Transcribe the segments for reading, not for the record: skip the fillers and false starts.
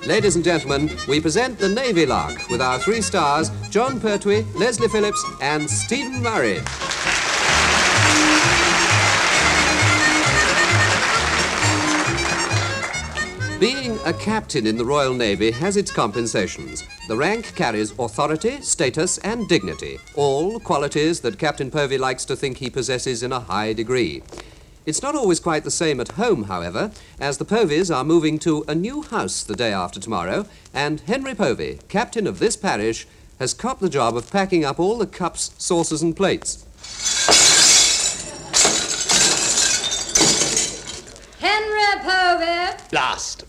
Ladies and gentlemen, we present the Navy Lark with our 3 stars, Jon Pertwee, Leslie Phillips, and Stephen Murray. Being a captain in the Royal Navy has its compensations. The rank carries authority, status, and dignity, all qualities that Captain Povey likes to think he possesses in a high degree. It's not always quite the same at home, however, as the Poveys are moving to a new house the day after tomorrow, and Henry Povey, captain of this parish, has copped the job of packing up all the cups, saucers, and plates. Henry Povey! Blast.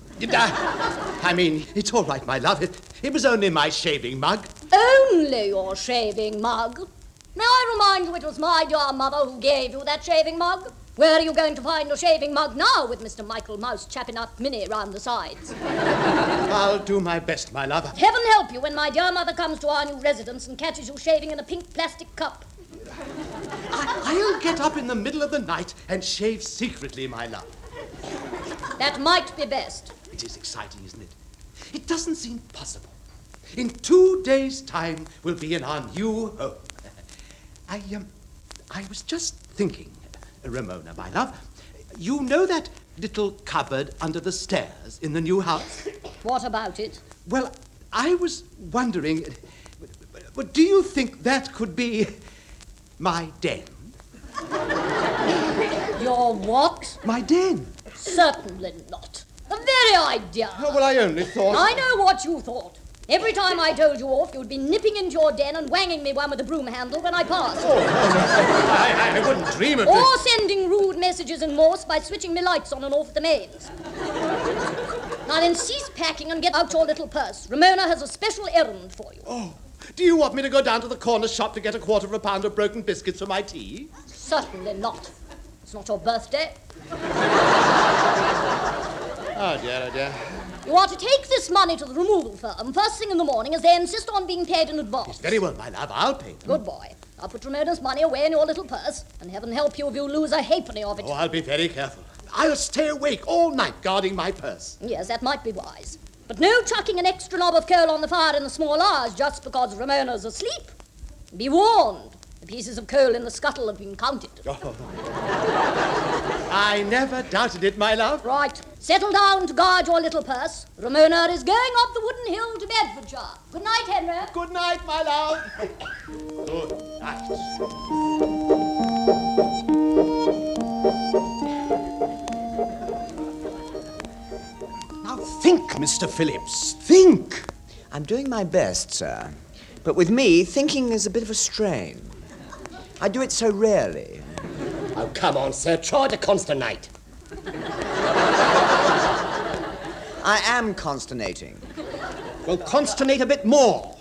I mean, it's all right, my love. It was only my shaving mug. Only your shaving mug? May I remind you it was my dear mother who gave you that shaving mug? Where are you going to find a shaving mug now with Mr. Michael Mouse chapping up Minnie round the sides? I'll do my best, my love. Heaven help you when my dear mother comes to our new residence and catches you shaving in a pink plastic cup. I'll get up in the middle of the night and shave secretly, my love. That might be best. It is exciting, isn't it? It doesn't seem possible. In 2 days' time, we'll be in our new home. I was just thinking, Ramona, my love, you know that little cupboard under the stairs in the new house? What about it? Well, I was wondering, do you think that could be my den? Your what? My den. Certainly not. The very idea. Oh, well, I only thought... I know what you thought. Every time I told you off, you'd be nipping into your den and wanging me one with a broom handle when I passed. Oh, I wouldn't dream of it. Or sending rude messages in Morse by switching me lights on and off at the mains. Now then, cease packing and get out your little purse. Ramona has a special errand for you. Oh, do you want me to go down to the corner shop to get a quarter of a pound of broken biscuits for my tea? Certainly not. It's not your birthday. Oh, dear, oh, dear. You are to take this money to the removal firm first thing in the morning, as they insist on being paid in advance. Yes, very well, my love. I'll pay them. Good boy. I'll put Ramona's money away in your little purse, and heaven help you if you lose a halfpenny of it. Oh, I'll be very careful. I'll stay awake all night guarding my purse. Yes, that might be wise. But no chucking an extra knob of coal on the fire in the small hours just because Ramona's asleep. Be warned. The pieces of coal in the scuttle have been counted. Oh. I never doubted it, my love. Right. Settle down to guard your little purse. Ramona is going up the wooden hill to Bedfordshire. Good night, Henry. Good night, my love. Good night. Now think, Mr. Phillips. Think. I'm doing my best, sir. But with me, thinking is a bit of a strain. I do it so rarely. Oh, come on, sir. Try to consternate. I am consternating. Well, consternate a bit more.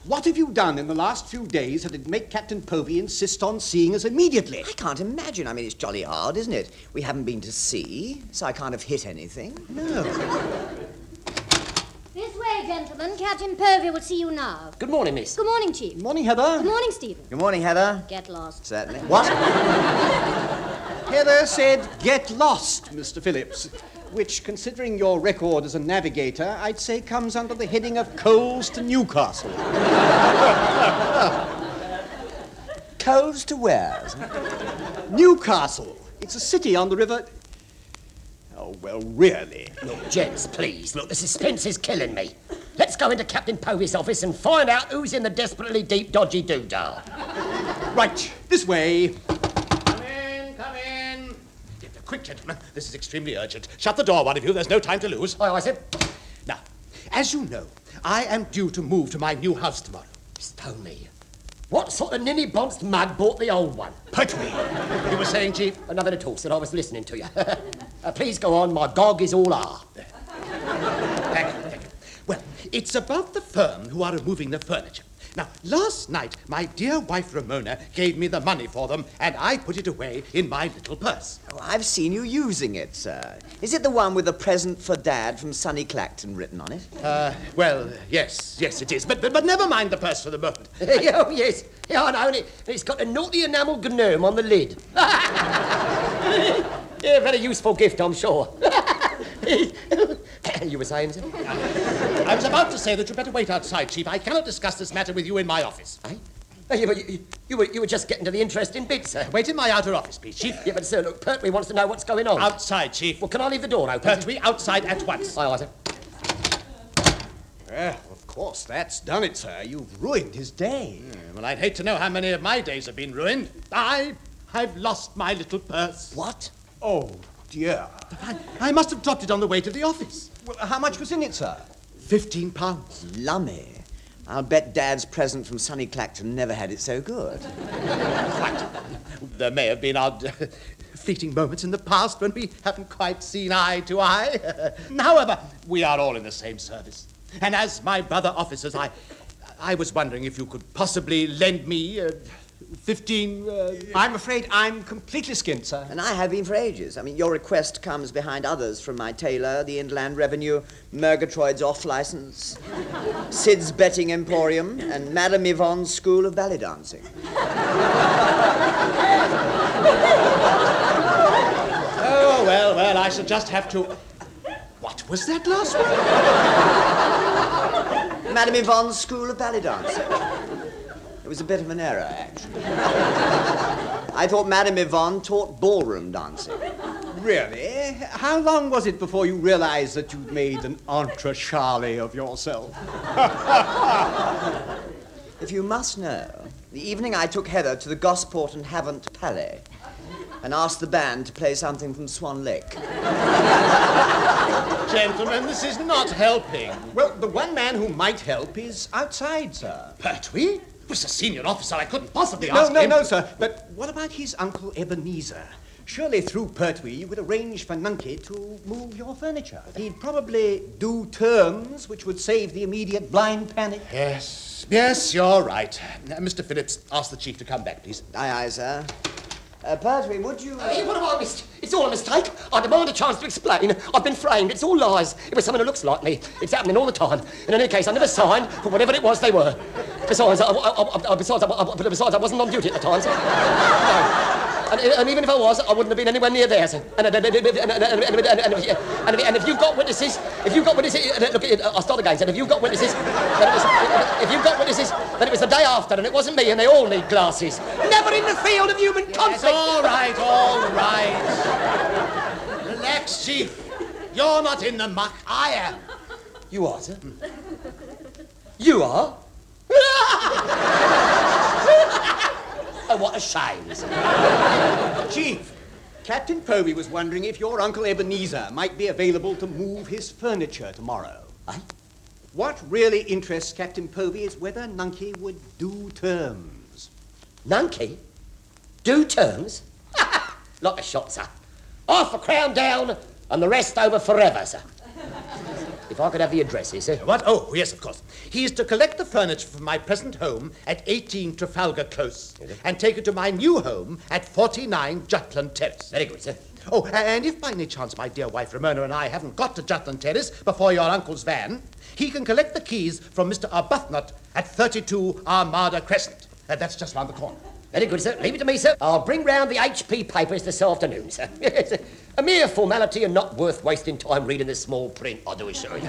What have you done in the last few days that'd make Captain Povey insist on seeing us immediately? I can't imagine. I mean, it's jolly hard, isn't it? We haven't been to sea, so I can't have hit anything. No. This way, gentlemen. Captain Povey will see you now. Good morning, miss. Good morning, Chief. Good morning, Heather. Good morning, Stephen. Good morning, Heather. Get lost. Certainly. What? Heather said, get lost, Mr. Phillips, which, considering your record as a navigator, I'd say comes under the heading of coals to Newcastle. Coals to where? Newcastle. It's a city on the river... Oh, well, really. Look, gents, please. Look, the suspense is killing me. Let's go into Captain Povey's office and find out who's in the desperately deep, dodgy doodah. Right, this way. Come in. Quick, gentlemen. This is extremely urgent. Shut the door, one of you. There's no time to lose. Aye, I said. Now, as you know, I am due to move to my new house tomorrow. Stone me. What sort of ninny-bonced mug bought the old one? Pertwee. You were saying, Chief? Nothing at all, sir. I was listening to you. Please go on. My gog is all ah. Thank you. Well, it's about the firm who are removing the furniture. Now, last night, my dear wife Ramona gave me the money for them, and I put it away in my little purse. Oh, I've seen you using it, sir. Is it the one with a present for Dad from Sonny Clacton written on it? Well, yes, it is. But never mind the purse for the moment. Oh, yes. Yeah, I know. And it's got a naughty enamel gnome on the lid. Yeah, very useful gift, I'm sure. You were saying, sir? I was about to say that you'd better wait outside, Chief. I cannot discuss this matter with you in my office. Eh? Oh, you were just getting to the interesting bit, sir. Wait in my outer office, please, Chief. Yeah, but, sir, look, Pertwee wants to know what's going on. Outside, Chief. Well, can I leave the door open? Pertwee, outside at once. Aye, sir. Well, of course, that's done it, sir. You've ruined his day. Well, I'd hate to know how many of my days have been ruined. I've lost my little purse. What? Oh, dear. I must have dropped it on the way to the office. Well, how much was in it, sir? £15. Lummy. I'll bet Dad's present from Sunny Clacton never had it so good. Quite. There may have been odd fleeting moments in the past when we haven't quite seen eye to eye. However, we are all in the same service. And as my brother officers, I was wondering if you could possibly lend me 15... I'm afraid I'm completely skint, sir. And I have been for ages. I mean, your request comes behind others from my tailor, the Inland Revenue, Murgatroyd's off license, Sid's Betting Emporium, and Madame Yvonne's School of Ballet Dancing. Oh, well, I shall just have to... What was that last one? Madame Yvonne's School of Ballet Dancing. It was a bit of an error, actually. I thought Madame Yvonne taught ballroom dancing. Really? How long was it before you realized that you'd made an entre Charlie of yourself? If you must know, the evening I took Heather to the Gosport and Havant Palais and asked the band to play something from Swan Lake. Gentlemen, this is not helping. Well, the one man who might help is outside, sir. Pertwee? Was a senior officer. I couldn't possibly ask him. No, sir. But what about his uncle Ebenezer? Surely through Pertwee you could arrange for Nunkie to move your furniture. He'd probably do terms which would save the immediate blind panic. Yes, you're right. Mr. Phillips, ask the chief to come back, please. Aye, sir. Pertwee, would you... Hey, what have I missed? It's all a mistake. I demand a chance to explain. I've been framed. It's all lies. It was someone who looks like me. It's happening all the time. In any case, I never signed for whatever it was they were. Besides, I wasn't on duty at the time. So, no. And even if I was, I wouldn't have been anywhere near there. So. And if you've got witnesses, look, I'll start again. So if you've got witnesses, then it was the day after, and it wasn't me, and they all need glasses. Never in the field of human conflict. All right. Relax, Chief. You're not in the muck. I am. You are, sir? You are? Oh, what a shame, sir. Chief, Captain Povey was wondering if your Uncle Ebenezer might be available to move his furniture tomorrow. Aye? What really interests Captain Povey is whether Nunkie would do terms. Nunkie? Do terms? Like a shot, sir. Half a crown down and the rest over forever, sir. If I could have the addresses, sir. What? Oh, yes, of course. He's to collect the furniture from my present home at 18 Trafalgar Close and take it to my new home at 49 Jutland Terrace. Very good, sir. Oh, and if by any chance my dear wife Ramona and I haven't got to Jutland Terrace before your uncle's van, he can collect the keys from Mr. Arbuthnot at 32 Armada Crescent. That's just round the corner. Very good, sir. Leave it to me, sir. I'll bring round the HP papers this afternoon, sir. A mere formality and not worth wasting time reading the small print, I do assure you.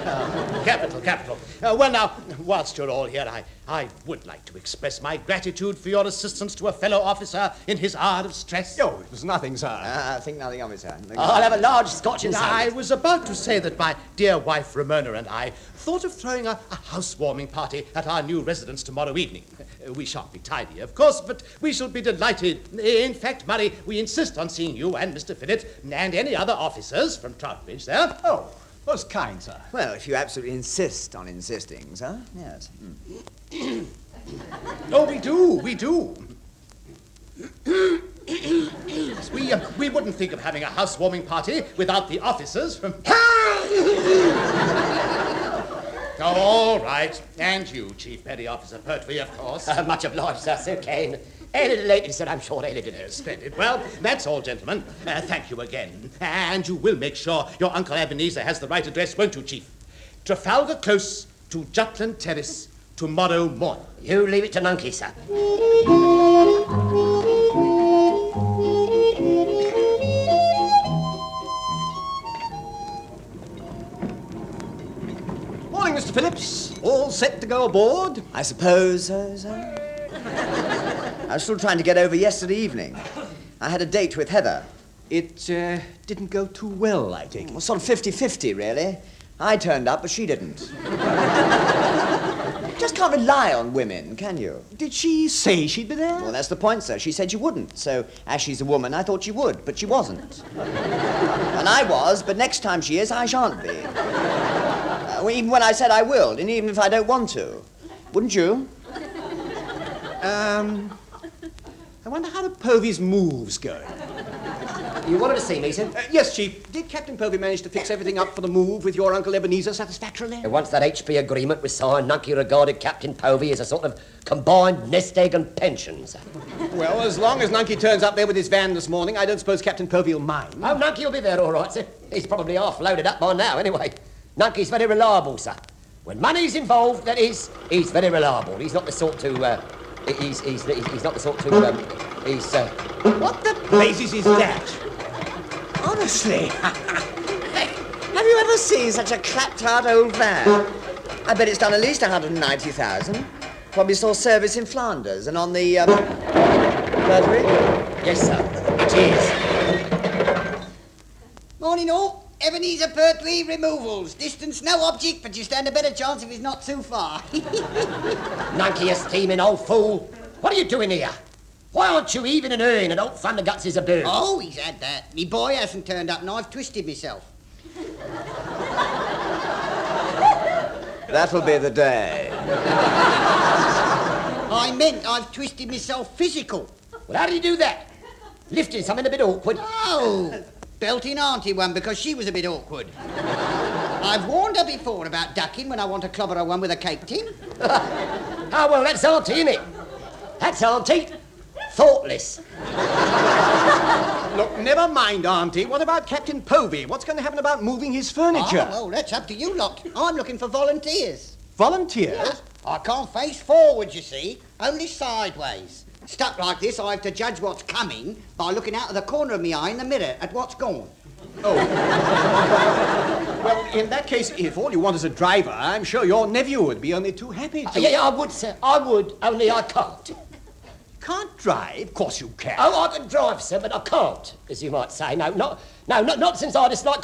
Capital. Well, now, whilst you're all here, I would like to express my gratitude for your assistance to a fellow officer in his hour of stress. Oh, it was nothing, sir. I think nothing of it, sir. I'll have a large Scotch and I soda. was about to say that my dear wife Ramona and I thought of throwing a housewarming party at our new residence tomorrow evening. We shan't be tidy, of course, but we shall be delighted. In fact, Murray, we insist on seeing you and Mr. Phillips and any other officers from Troutbridge there. Oh, most kind, sir. Well, if you absolutely insist on insisting, sir, yes. Oh, we do. Yes, we wouldn't think of having a housewarming party without the officers from... Oh, all right. And you, Chief Petty Officer Pertwee, of course. Much obliged, sir, Sir Kane. A little late, sir, I'm sure, a little late. Splendid. Well, that's all, gentlemen. Thank you again. And you will make sure your Uncle Ebenezer has the right address, won't you, Chief? Trafalgar Close to Jutland Terrace tomorrow morning. You leave it to Nunkie, sir. Mr. Phillips, all set to go aboard? I suppose so, sir. I was still trying to get over yesterday evening. I had a date with Heather. It didn't go too well, I think. Well, sort of 50-50, really. I turned up, but she didn't. Just can't rely on women, can you? Did she say she'd be there? Well, that's the point, sir. She said she wouldn't. So, as she's a woman, I thought she would, but she wasn't. And I was, but next time she is, I shan't be. Even when I said I will, and even if I don't want to. Wouldn't you? I wonder how the Poveys' move's going. You wanted to see me, sir? Yes, Chief. Did Captain Povey manage to fix everything up for the move with your Uncle Ebenezer satisfactorily? And once that HP agreement was signed, Nunkie regarded Captain Povey as a sort of combined nest egg and pension, sir. Well, as long as Nunkie turns up there with his van this morning, I don't suppose Captain Povey will mind. Oh, Nunkie will be there all right, sir. He's probably half loaded up by now, anyway. Nunkie's very reliable, sir. When money's involved, that is, he's very reliable. He's not the sort to, he's not the sort to, What the blazes is that? Honestly, have you ever seen such a clapped-out old van? I bet it's done at least 190,000. Probably saw service in Flanders and on the, Pertwee? Yes, sir. Cheers. Morning all. Ebenezer Pertwee removals. Distance no object, but you stand a better chance if he's not too far. Nunkie, you steaming old fool. What are you doing here? Why aren't you even and earning and don't fund the guts as a bird? Oh, he's had that. Me boy hasn't turned up and I've twisted myself. That'll be the day. I meant I've twisted myself physical. Well, how do you do that? Lifting something a bit awkward. Oh, belting Auntie one because she was a bit awkward. I've warned her before about ducking when I want to clobber her one with a cake tin. Oh, well, that's Auntie, isn't it? That's Auntie. Thoughtless. Look, never mind, Auntie. What about Captain Povey? What's going to happen about moving his furniture? Oh, well, that's up to you lot. I'm looking for volunteers. Volunteers? I can't face forward, you see, only sideways. Stuck like this, I have to judge what's coming by looking out of the corner of my eye in the mirror at what's gone. Oh. Well, in that case, if all you want is a driver, I'm sure your nephew would be only too happy to... Yeah, I would, sir. I would, only I can't. Can't drive? Of course you can. Oh, I can drive, sir, but I can't, as you might say. Not since I had a slight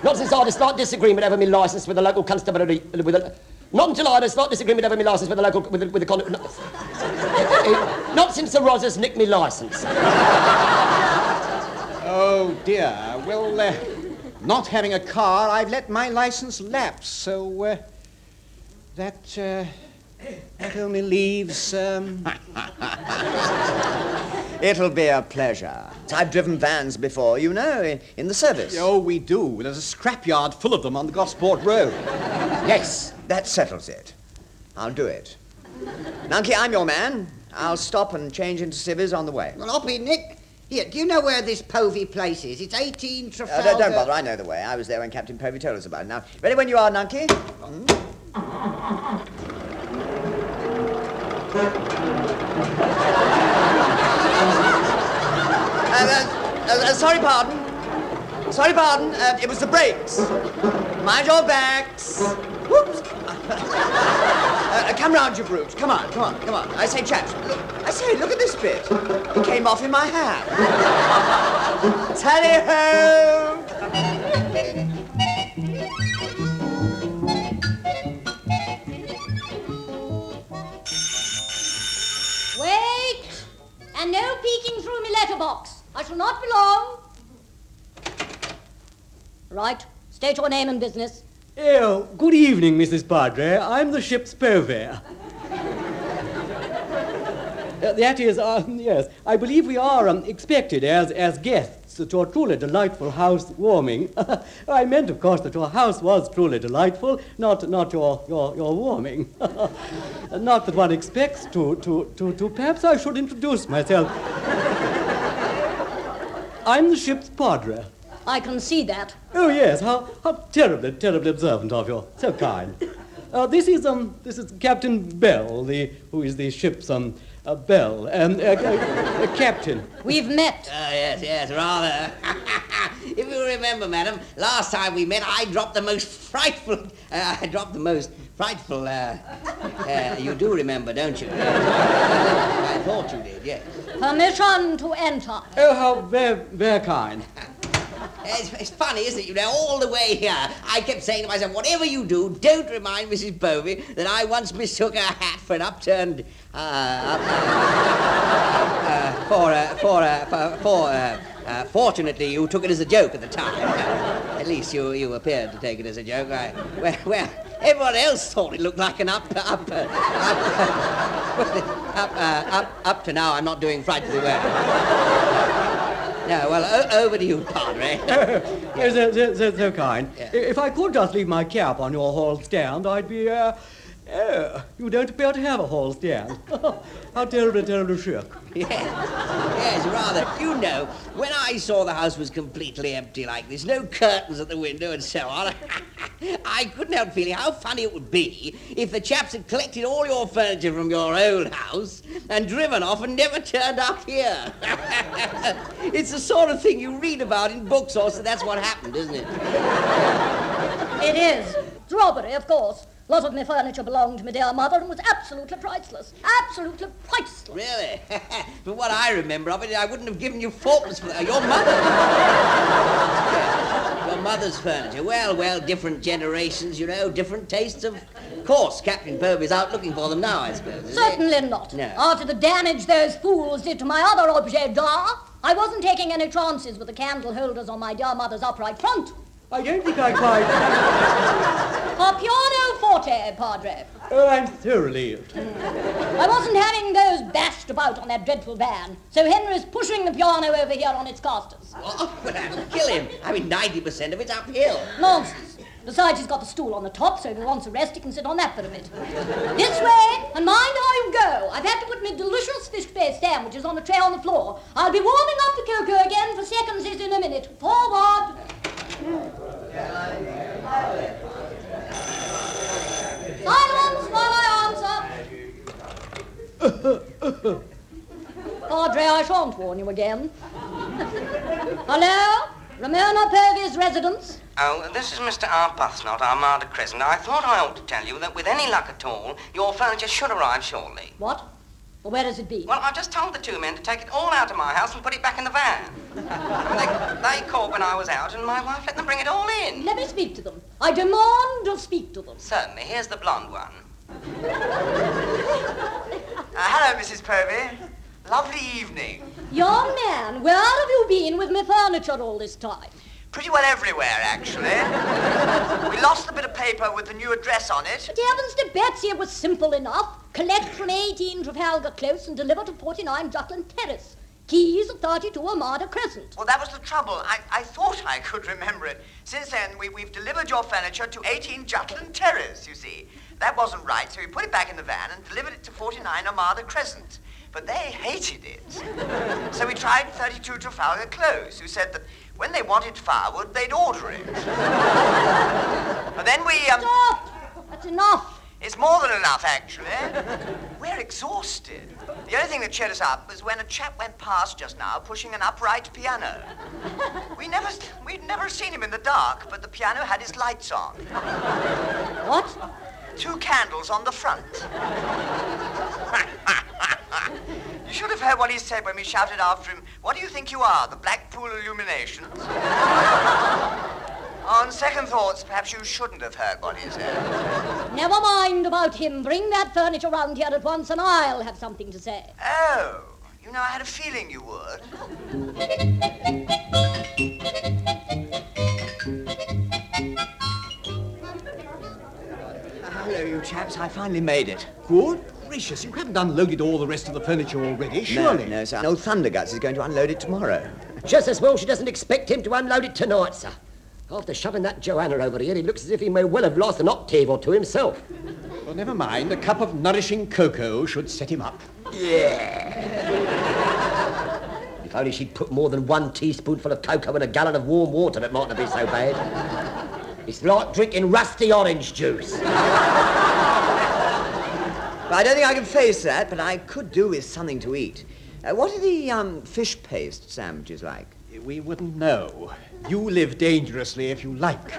not since I had a slight disagreement over my licence with the local constabulary, not until I had a slight disagreement over my licence with the local, not since the Rozzers nicked me licence. Oh, dear. Well, not having a car, I've let my licence lapse, so, that only leaves, It'll be a pleasure. I've driven vans before, you know, in the service. Oh, we do. There's a scrapyard full of them on the Gosport Road. Yes. That settles it. I'll do it. Nunkie, I'm your man. I'll stop and change into civvies on the way. Well, I'll be Nick. Here, do you know where this Povey place is? It's 18 Trafalgar... Don't bother, I know the way. I was there when Captain Povey told us about it. Now, ready when you are, Nunkie? Sorry, pardon. It was the brakes. Mind your backs. Whoops. Come round, you brute. Come on. I say, chaps, look at this bit. It came off in my hand. Tally-ho! Wait! And no peeking through my letterbox. I shall not be long. Right. State your name and business. Oh, good evening, Mrs. Padre. I'm the ship's purveyor. That is, yes, I believe we are expected as guests to a truly delightful housewarming. I meant, of course, that your house was truly delightful, not your warming. Not that one expects to. Perhaps I should introduce myself. I'm the ship's Padre. I can see that. Oh, yes, how terribly observant of you. So kind. This is Captain Bell, who is the ship's Bell, Captain. We've met. Yes, rather. If you remember, madam, last time we met, I dropped the most frightful... you do remember, don't you? I thought you did, yes. Permission to enter. Oh, how very kind. It's funny, isn't it? You know, all the way here, I kept saying to myself, whatever you do, don't remind Mrs. Povey that I once mistook her hat for an upturned... fortunately, you took it as a joke at the time. At least you appeared to take it as a joke. Well, everyone else thought it looked like an up to now. I'm not doing frightfully well. No, well, over to you, Padre. So kind. Yeah. If I could just leave my cap on your hall stand, I'd be, you don't appear to have a hall stand. How terribly shook. Yes, rather. You know, when I saw the house was completely empty like this, no curtains at the window and so on, I couldn't help feeling how funny it would be if the chaps had collected all your furniture from your old house and driven off and never turned up here. It's the sort of thing you read about in books, or so that's what happened, isn't it? It is. It's robbery, of course. A lot of my furniture belonged to my dear mother and was absolutely priceless. Absolutely priceless. Really? From what I remember of it, I wouldn't have given you fourpence for that. Your mother. Your mother's furniture. Well, different generations, you know, different tastes. Of course, Captain Povey's out looking for them now, I suppose. Certainly not. No. After the damage those fools did to my other objet d'art, I wasn't taking any chances with the candle holders on my dear mother's upright front. I don't think I quite... A pianoforte, Padre. Oh, I'm so relieved. I wasn't having those bashed about on that dreadful van, so Henry's pushing the piano over here on its casters. Well, that'll kill him. I mean, 90% of it's uphill. Nonsense. Besides, he's got the stool on the top, so if he wants a rest, he can sit on that for a bit. This way, and mind how you go. I've had to put my delicious fish-based sandwiches on the tray on the floor. I'll be warming up the cocoa again for seconds in a minute. Forward. Silence while I answer. Padre, I shan't warn you again. Hello? Ramona Povey's residence? Oh, this is Mr. Arbuthnot, Armada Crescent. I thought I ought to tell you that with any luck at all, your furniture should arrive shortly. What? Well, where does it be? Well, I've just told the two men to take it all out of my house and put it back in the van. They called when I was out, and my wife let them bring it all in. Let me speak to them. I demand to speak to them. Certainly. Here's the blonde one. Hello, Mrs. Povey. Lovely evening. Young man, where have you been with my furniture all this time? Pretty well everywhere, actually. We lost the bit of paper with the new address on it. But heavens to Betsy, it was simple enough. Collect from 18 Trafalgar Close and deliver to 49 Jutland Terrace. Keys at 32 Armada Crescent. Well, that was the trouble. I thought I could remember it. Since then, we've delivered your furniture to 18 Jutland Terrace, you see. That wasn't right, so we put it back in the van and delivered it to 49 Armada Crescent. But they hated it. So we tried 32 Trafalgar Close, who said that when they wanted firewood, they'd order it. And then we, Stop! That's enough. It's more than enough, actually. We're exhausted. The only thing that cheered us up was when a chap went past just now pushing an upright piano. We'd never seen him in the dark, but the piano had his lights on. What? 2 candles on the front. You should have heard what he said when we shouted after him, "What do you think you are, the Blackpool Illuminations?" On second thoughts, perhaps you shouldn't have heard what he said. Never mind about him. Bring that furniture round here at once and I'll have something to say. Oh, you know, I had a feeling you would. Hello, you chaps. I finally made it. Good gracious, you haven't unloaded all the rest of the furniture already, surely? No, sir. Old Thunderguts is going to unload it tomorrow. Just as well she doesn't expect him to unload it tonight, sir. After shoving that Joanna over here, he looks as if he may well have lost an octave or two himself. Well, never mind. A cup of nourishing cocoa should set him up. If only she'd put more than 1 teaspoonful of cocoa in a gallon of warm water, it mightn't be so bad. It's like drinking rusty orange juice. I don't think I can face that, but I could do with something to eat. What are the fish paste sandwiches like? We wouldn't know. You live dangerously if you like.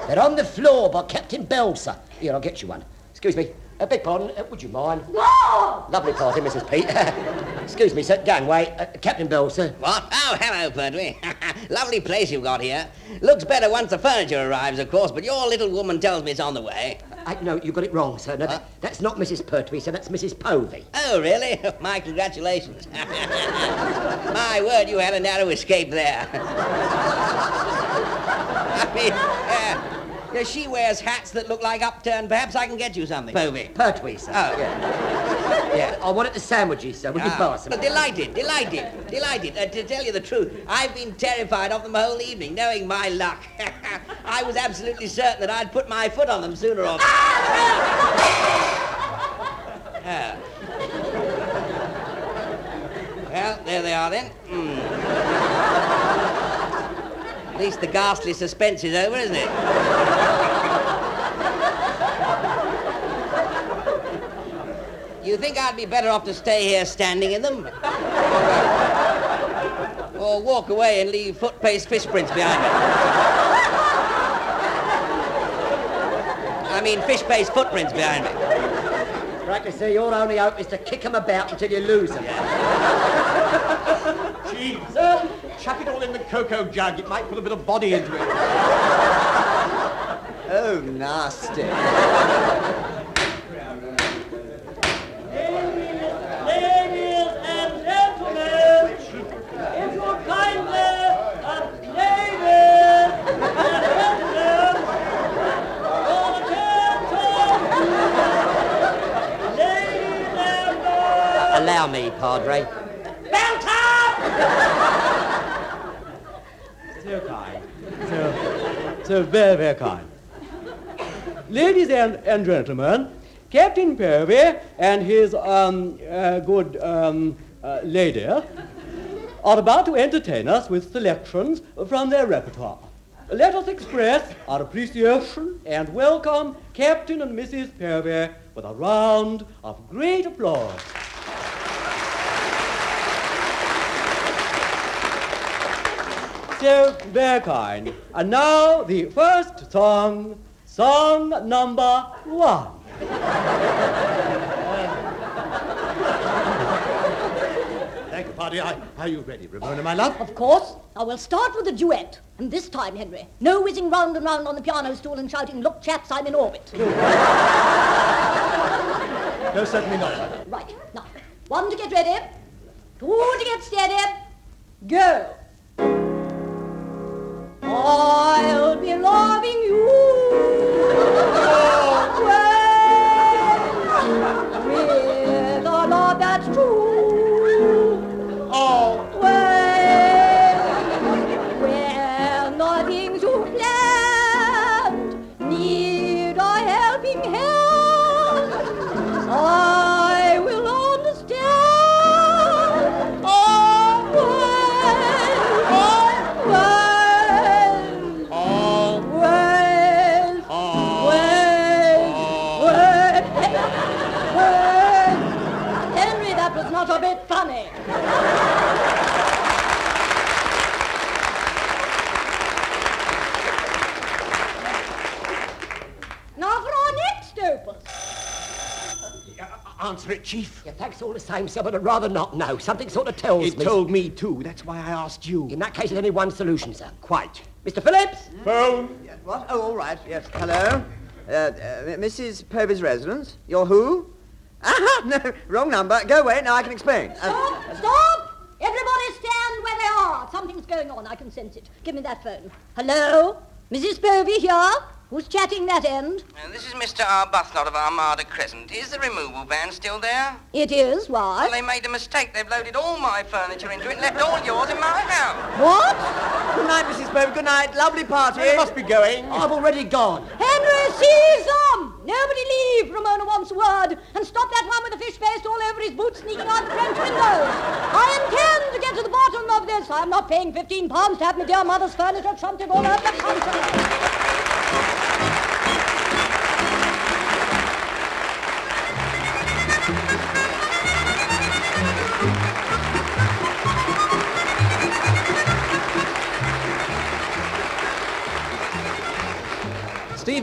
They're on the floor by Captain Bell, sir. Here, I'll get you one. Excuse me. Beg pardon, would you mind? No! Lovely party, Mrs. Pete. Excuse me, sir. Gangway. Captain Bell, sir. What? Oh, hello, Pertwee. Lovely place you've got here. Looks better once the furniture arrives, of course, but your little woman tells me it's on the way. No, you got it wrong, sir. No, that's not Mrs. Pertwee, sir. That's Mrs. Povey. Oh, really? My congratulations. My word, you had a narrow escape there. I mean, she wears hats that look like upturned. Perhaps I can get you something. Povey. Pertwee, sir. Oh. Yeah, I wanted the sandwiches, sir. Would you pass them? Delighted. To tell you the truth, I've been terrified of them the whole evening, knowing my luck. I was absolutely certain that I'd put my foot on them sooner or later. Well, there they are then. At least the ghastly suspense is over, isn't it? You think I'd be better off to stay here standing in them? Or walk away and leave foot-paste fish prints behind me? I mean, fish-paste footprints behind me. Right to say, your only hope is to kick them about until you lose them. Chief, sir, chuck it all in the cocoa jug. It might put a bit of body into it. Oh, nasty. Ladies and gentlemen, if you'll kindly, ladies and gentlemen, your attention, ladies and Allow me, Padre. So kind. So very, very kind. Ladies and gentlemen, Captain Povey and his good lady are about to entertain us with selections from their repertoire. Let us express our appreciation and welcome Captain and Mrs. Povey with a round of great applause. So very kind. And now the first song number 1. Thank you, Padre. Are you ready, Ramona, my love? Of course. Now we'll start with a duet. And this time, Henry, no whizzing round and round on the piano stool and shouting, "Look, chaps, I'm in orbit." No, certainly not. Right. Now, 1 to get ready, 2 to get steady, go. I'll be loving you with a love that's true. Always, when the things you planned need a helping hand, I will understand. Henry, that was not a bit funny. Now for our next opus. Answer it, Chief. Yeah, thanks all the same, sir, but I'd rather not know. Something sort of tells me... It told me too. That's why I asked you. In that case, there's only one solution, sir. Quite. Mr. Phillips? Phone. Yeah, what? Oh, all right. Yes. Hello? Mrs. Povey's residence? You're who? Aha! No, wrong number. Go away. Now I can explain. Stop! Stop! Everybody stand where they are. Something's going on. I can sense it. Give me that phone. Hello? Mrs. Povey here? Who's chatting that end? This is Mr. Arbuthnot of Armada Crescent. Is the removal van still there? It is. Why? Well, they made a mistake. They've loaded all my furniture into it and left all yours in my house. What? Good night, Mrs. Povey. Good night. Lovely party. You must be going. I've already gone. Henry, seize them! Nobody leave. Ramona wants a word. And stop that one with the fish paste all over his boots sneaking out the French windows. I intend to get to the bottom of this. I'm not paying £15 to have my dear mother's furniture trumped all over the country.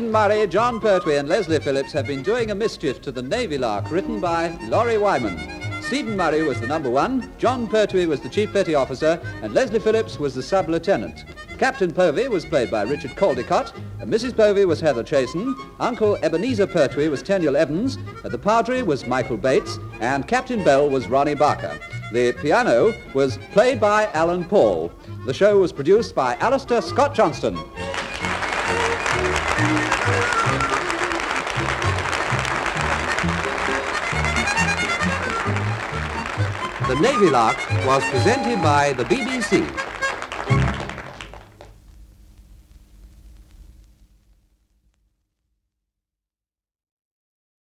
Stephen Murray, Jon Pertwee and Leslie Phillips have been doing a mischief to the Navy Lark, written by Lawrie Wyman. Stephen Murray was the number one, Jon Pertwee was the chief petty officer, and Leslie Phillips was the sub-lieutenant. Captain Povey was played by Richard Caldicot, and Mrs. Povey was Heather Chasen, Uncle Ebenezer Pertwee was Tenniel Evans, the Padre was Michael Bates, and Captain Bell was Ronnie Barker. The piano was played by Alan Pall. The show was produced by Alastair Scott Johnston. The Navy Lark was presented by the BBC.